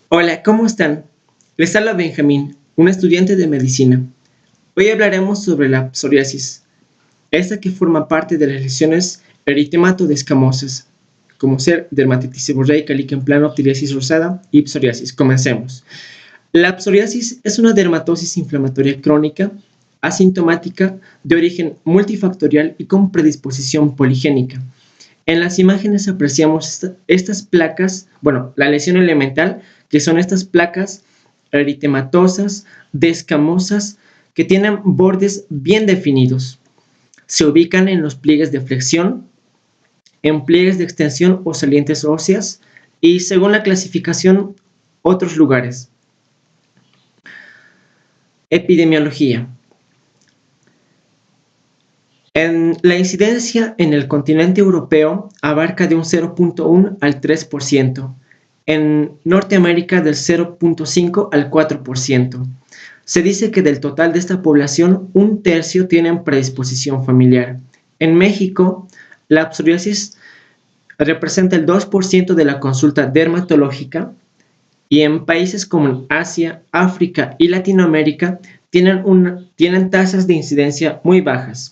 Hola, ¿cómo están? Les habla Benjamín, un estudiante de medicina. Hoy hablaremos sobre la psoriasis, esta que forma parte de las lesiones eritematoso-escamosas, como ser dermatitis seborreica, líquen plano, psoriasis rosada y psoriasis. Comencemos. La psoriasis es una dermatosis inflamatoria crónica, asintomática, de origen multifactorial y con predisposición poligénica. En las imágenes apreciamos estas placas, la lesión elemental, que son estas placas eritematosas, descamosas, que tienen bordes bien definidos. Se ubican en los pliegues de flexión, en pliegues de extensión o salientes óseas y, según la clasificación, otros lugares. Epidemiología. La incidencia en el continente europeo abarca de un 0.1 al 3%, en Norteamérica del 0.5 al 4%. Se dice que del total de esta población, un tercio tienen predisposición familiar. En México, la psoriasis representa el 2% de la consulta dermatológica y en países como Asia, África y Latinoamérica tienen tasas de incidencia muy bajas.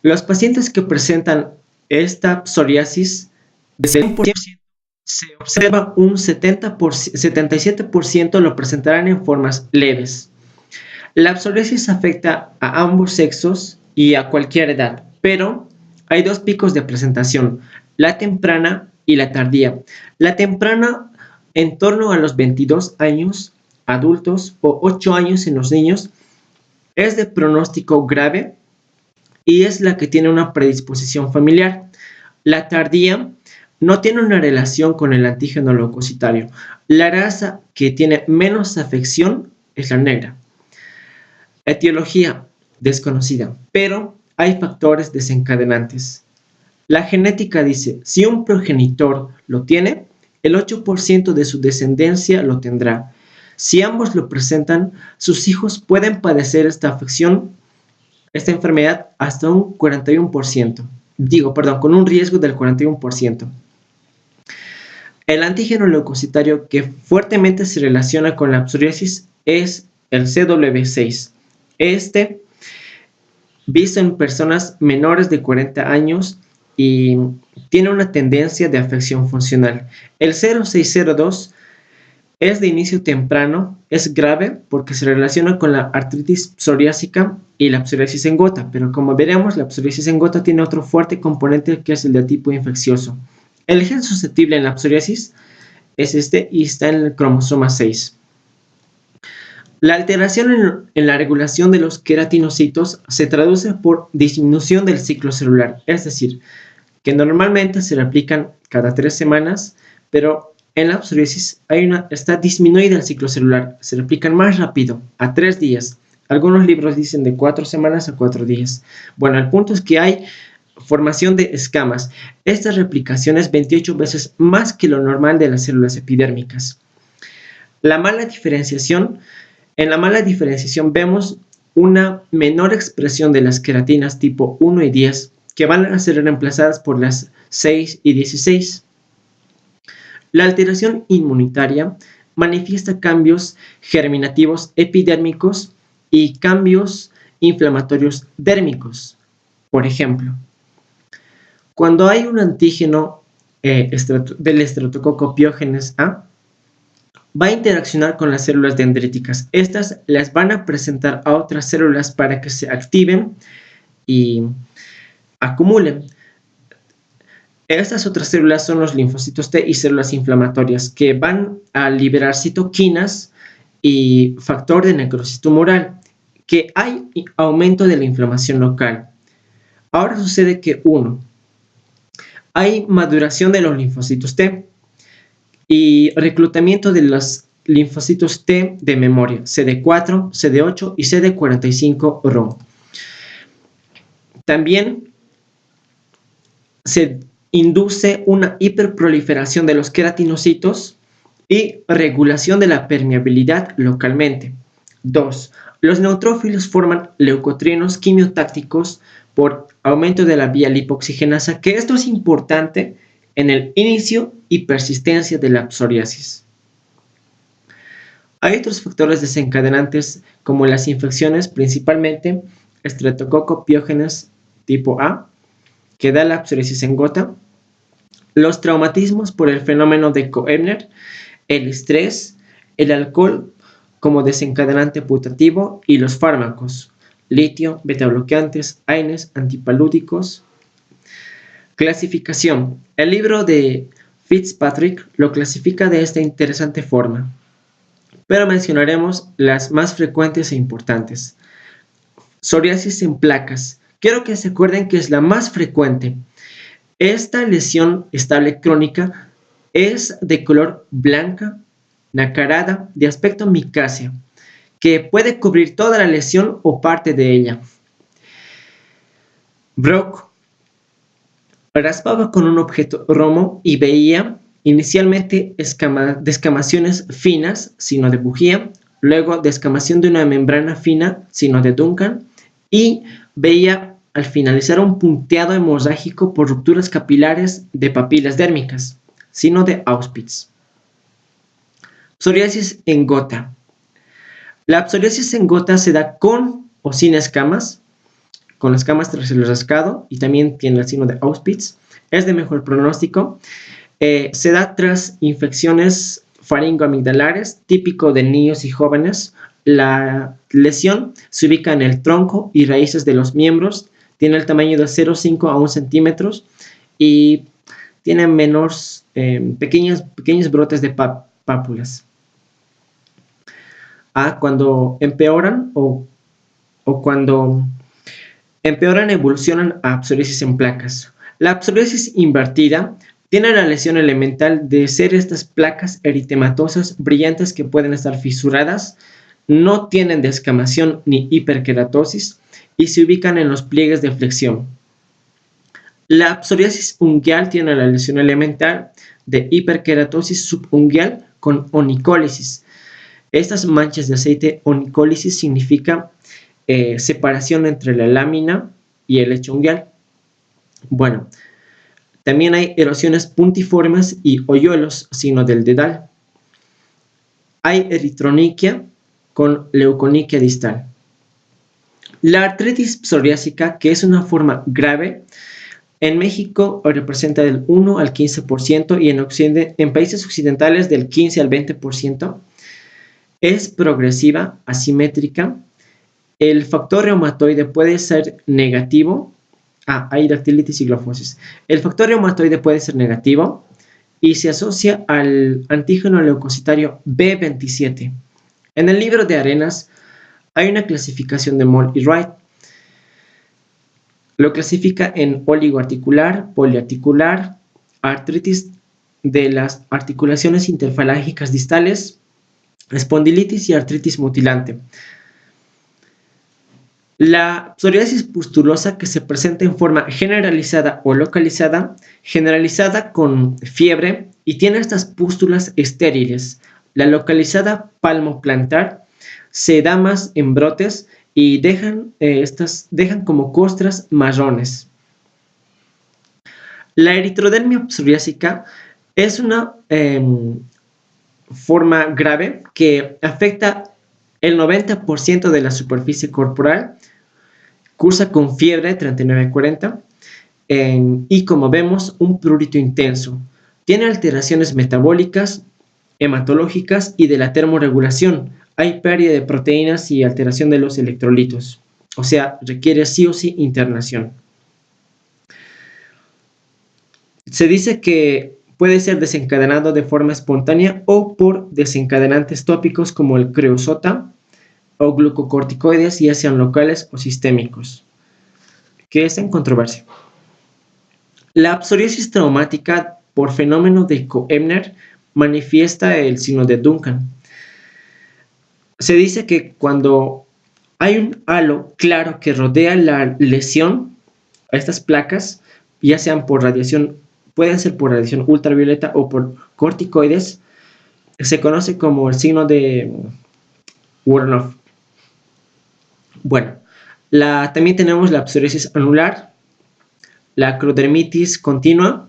Los pacientes que presentan esta psoriasis, de 100%, se observa un 77% lo presentarán en formas leves. La psoriasis afecta a ambos sexos y a cualquier edad, pero hay dos picos de presentación, la temprana y la tardía. La temprana en torno a los 22 años adultos o 8 años en los niños es de pronóstico grave y es la que tiene una predisposición familiar. La tardía no tiene una relación con el antígeno leucocitario. La raza que tiene menos afección es la negra. Etiología desconocida, pero hay factores desencadenantes. La genética dice, si un progenitor lo tiene, el 8% de su descendencia lo tendrá. Si ambos lo presentan, sus hijos pueden padecer esta enfermedad hasta un 41%. Con un riesgo del 41%. El antígeno leucocitario que fuertemente se relaciona con la psoriasis es el CW6. Este, visto en personas menores de 40 años y tiene una tendencia de afección funcional. El 0602 es de inicio temprano, es grave porque se relaciona con la artritis psoriásica y la psoriasis en gota, pero como veremos, la psoriasis en gota tiene otro fuerte componente que es el de tipo infeccioso. El gen susceptible en la psoriasis es este y está en el cromosoma 6. La alteración en la regulación de los queratinocitos se traduce por disminución del ciclo celular, es decir, que normalmente se replican cada 3 semanas, pero en la psoriasis está disminuida el ciclo celular, se replican más rápido, a 3 días. Algunos libros dicen de 4 semanas a 4 días. Bueno, el punto es que hay formación de escamas. Esta replicación es 28 veces más que lo normal de las células epidérmicas. En la mala diferenciación vemos una menor expresión de las queratinas tipo 1 y 10, que van a ser reemplazadas por las 6 y 16. La alteración inmunitaria manifiesta cambios germinativos epidérmicos y cambios inflamatorios dérmicos. Por ejemplo, cuando hay un antígeno del estreptococo piógenes A, va a interaccionar con las células dendríticas. Estas las van a presentar a otras células para que se activen y acumulen. Estas otras células son los linfocitos T y células inflamatorias que van a liberar citoquinas y factor de necrosis tumoral, que hay aumento de la inflamación local. Ahora sucede que hay maduración de los linfocitos T y reclutamiento de los linfocitos T de memoria, CD4, CD8 y CD45-ROM. También se induce una hiperproliferación de los queratinocitos y regulación de la permeabilidad localmente. 2. Los neutrófilos forman leucotrienos quimiotácticos por aumento de la vía lipoxigenasa, que esto es importante en el inicio y persistencia de la psoriasis. Hay otros factores desencadenantes como las infecciones, principalmente Streptococcus pyogenes tipo A, que da la psoriasis en gota, los traumatismos por el fenómeno de Koebner, el estrés, el alcohol como desencadenante putativo y los fármacos, litio, betabloqueantes, AINES, antipalúdicos. Clasificación. El libro de Fitzpatrick lo clasifica de esta interesante forma, pero mencionaremos las más frecuentes e importantes. Psoriasis en placas. Quiero que se acuerden que es la más frecuente. Esta lesión estable crónica es de color blanca, nacarada, de aspecto micáceo, que puede cubrir toda la lesión o parte de ella. Brock raspaba con un objeto romo y veía inicialmente descamaciones finas, signo de bujía, luego descamación de una membrana fina, signo de Duncan, y veía al finalizar un punteado hemorrágico por rupturas capilares de papilas dérmicas, signo de Auspitz. Psoriasis en gota. La psoriasis en gota se da con o sin escamas, con escamas tras el rascado, y también tiene el signo de Auspitz. Es de mejor pronóstico. Se da tras infecciones faringoamigdalares, típico de niños y jóvenes. La lesión se ubica en el tronco y raíces de los miembros. Tiene el tamaño de 0,5 a 1 centímetros y tiene pequeños brotes de pápulas. Cuando empeoran o cuando empeoran, evolucionan a psoriasis en placas. La psoriasis invertida tiene la lesión elemental de ser estas placas eritematosas brillantes que pueden estar fisuradas, no tienen descamación ni hiperkeratosis y se ubican en los pliegues de flexión. La psoriasis ungueal tiene la lesión elemental de hiperkeratosis subungueal con onicólisis. Estas manchas de aceite, onicólisis, significa separación entre la lámina y el lecho ungueal. Bueno, también hay erosiones puntiformes y hoyuelos, signo del dedal. Hay eritroniquia con leuconiquia distal. La artritis psoriásica, que es una forma grave, en México representa del 1 al 15% y en países occidentales del 15 al 20%. Es progresiva, asimétrica. El factor reumatoide puede ser negativo. Hay dactilitis y glofosis. El factor reumatoide puede ser negativo y se asocia al antígeno leucocitario B27. En el libro de Arenas hay una clasificación de Moll y Wright. Lo clasifica en oligoarticular, poliarticular, artritis de las articulaciones interfalángicas distales, espondilitis y artritis mutilante. La psoriasis pustulosa, que se presenta en forma generalizada o localizada, generalizada con fiebre y tiene estas pústulas estériles. La localizada palmoplantar se da más en brotes y dejan como costras marrones. La eritrodermia psoriásica es una forma grave que afecta el 90% de la superficie corporal, cursa con fiebre 39-40 y, como vemos, un prurito intenso. Tiene alteraciones metabólicas, hematológicas y de la termorregulación. Hay pérdida de proteínas y alteración de los electrolitos. O sea, requiere sí o sí internación. Se dice que puede ser desencadenado de forma espontánea o por desencadenantes tópicos como el creosota o glucocorticoides, ya sean locales o sistémicos, que es en controversia. La psoriasis traumática por fenómeno de Koebner manifiesta el signo de Duncan. Se dice que cuando hay un halo claro que rodea la lesión, a estas placas, ya sean por radiación, pueden ser por radiación ultravioleta o por corticoides, se conoce como el signo de Woronoff. Bueno, También tenemos la psoriasis anular, la acrodermitis continua.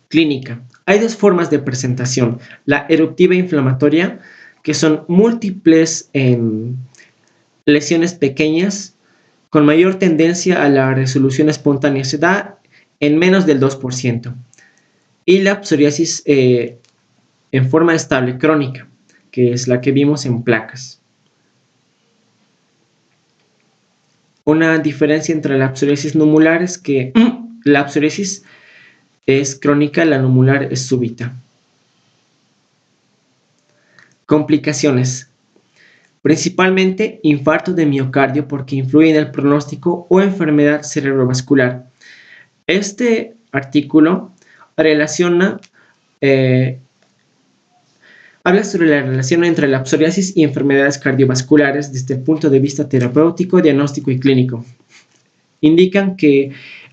Clínica. Hay dos formas de presentación. La eruptiva inflamatoria, que son múltiples lesiones pequeñas con mayor tendencia a la resolución espontánea. Se da en menos del 2%. Y la psoriasis en forma estable, crónica, que es la que vimos en placas. Una diferencia entre la psoriasis numular es que la psoriasis es crónica, la numular es súbita. Complicaciones. Principalmente infarto de miocardio porque influye en el pronóstico o enfermedad cerebrovascular. Este artículo relaciona, habla sobre la relación entre la psoriasis y enfermedades cardiovasculares desde el punto de vista terapéutico, diagnóstico y clínico. Indican que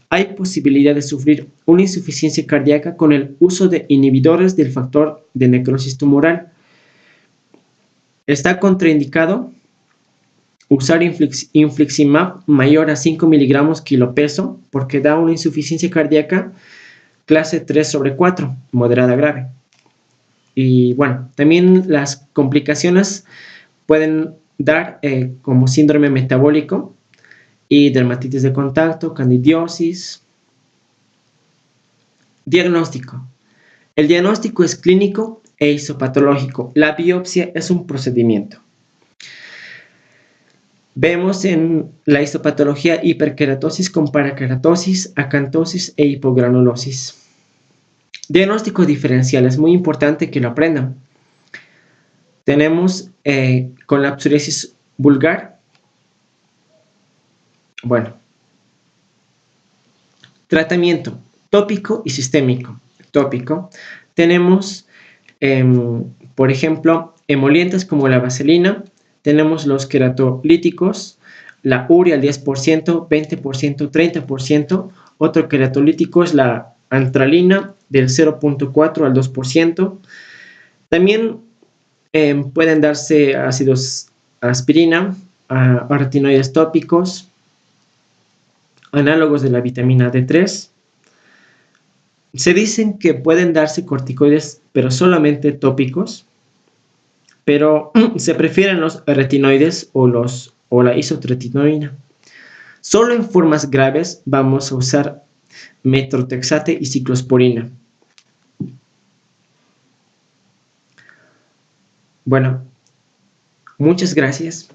hay posibilidad de sufrir una insuficiencia cardíaca con el uso de inhibidores del factor de necrosis tumoral. Está contraindicado usar infliximab mayor a 5 miligramos kilopeso porque da una insuficiencia cardíaca clase 3/4, moderada grave. Y bueno, también las complicaciones pueden dar como síndrome metabólico y dermatitis de contacto, candidiosis. Diagnóstico. El diagnóstico es clínico e histopatológico. La biopsia es un procedimiento. Vemos en la histopatología hiperkeratosis con parakeratosis, acantosis e hipogranulosis. Diagnóstico diferencial, es muy importante que lo aprendan. Tenemos con la psoriasis vulgar. Bueno. Tratamiento tópico y sistémico. Tópico. Tenemos, por ejemplo, emolientes como la vaselina. Tenemos los queratolíticos, la urea al 10%, 20%, 30%. Otro queratolítico es la antralina del 0.4 al 2%. También pueden darse ácidos aspirina, retinoides tópicos, análogos de la vitamina D3. Se dicen que pueden darse corticoides, pero solamente tópicos, pero se prefieren los retinoides o la isotretinoína. Solo en formas graves vamos a usar metrotexate y ciclosporina. Bueno, muchas gracias.